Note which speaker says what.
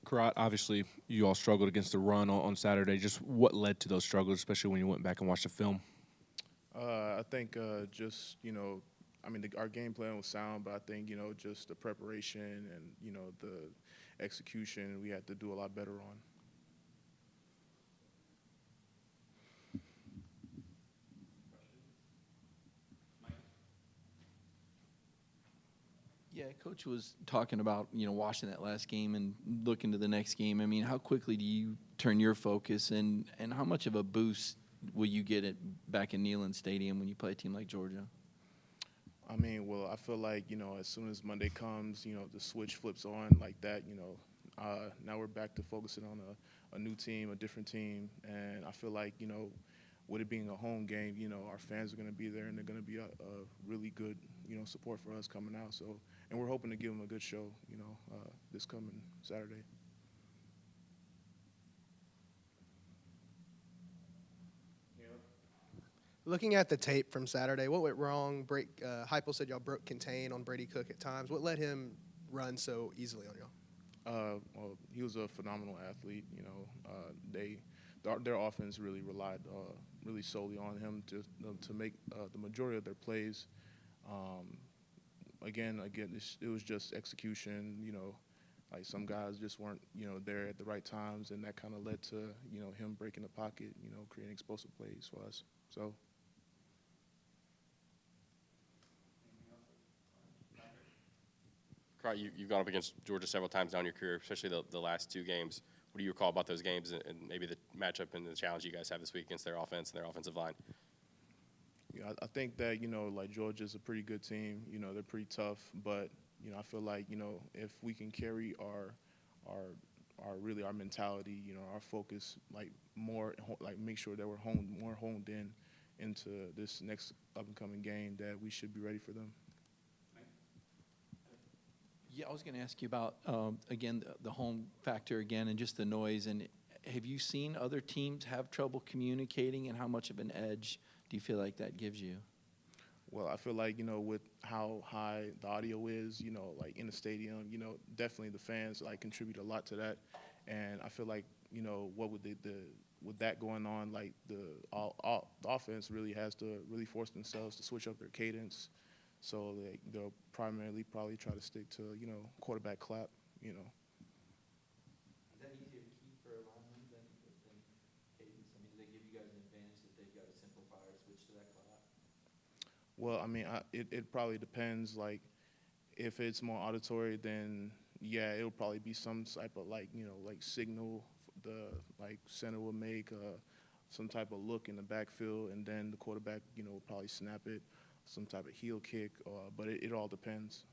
Speaker 1: Kurott, obviously, you all struggled against the run on Saturday. Just what led to those struggles, especially when you went back and watched the film?
Speaker 2: I think just I mean our game plan was sound, but I think just the preparation and the execution we had to do a lot better on.
Speaker 3: Yeah, Coach was talking about, watching that last game and looking to the next game. I mean, how quickly do you turn your focus, and how much of a boost will you get it back in Neyland Stadium when you play a team like Georgia?
Speaker 2: I mean, well, I feel like as soon as Monday comes, the switch flips on like that. Now we're back to focusing on a new team, a different team, and I feel like with it being a home game, our fans are going to be there, and they're going to be a really good support for us coming out. So, and we're hoping to give them a good show, this coming Saturday.
Speaker 4: Looking at the tape from Saturday, what went wrong? Heupel said y'all broke contain on Brady Cook at times. What let him run so easily on y'all?
Speaker 2: Well, he was a phenomenal athlete. Their offense really relied really solely on him to make the majority of their plays. Again, it was just execution. Like some guys just weren't there at the right times, and that kind of led to him breaking the pocket, creating explosive plays for us. So.
Speaker 5: Kurott, you've gone up against Georgia several times now in your career, especially the last two games. What do you recall about those games and maybe the matchup and the challenge you guys have this week against their offense and their offensive line?
Speaker 2: Yeah, I think that like Georgia's a pretty good team. They're pretty tough, but I feel like if we can carry our really our mentality, our focus, like more, like make sure that we're more honed in into this next up and coming game, that we should be ready for them.
Speaker 3: Yeah, I was going to ask you about, again, the home factor again and just the noise. And have you seen other teams have trouble communicating, and how much of an edge do you feel like that gives you?
Speaker 2: Well, I feel like, with how high the audio is, like in the stadium, definitely the fans like contribute a lot to that. And I feel like, what with with that going on, like the offense really has to really force themselves to switch up their cadence. So they'll primarily probably try to stick to, quarterback clap,
Speaker 3: Is that easier to keep for a lineman than cadence? I mean, do they give you guys an advantage that they've got a simplifier switch to that clap?
Speaker 2: Well, I mean, it probably depends. Like, if it's more auditory, then yeah, it'll probably be some type of like signal. The like center will make some type of look in the backfield, and then the quarterback will probably snap it, some type of heel kick. But it all depends.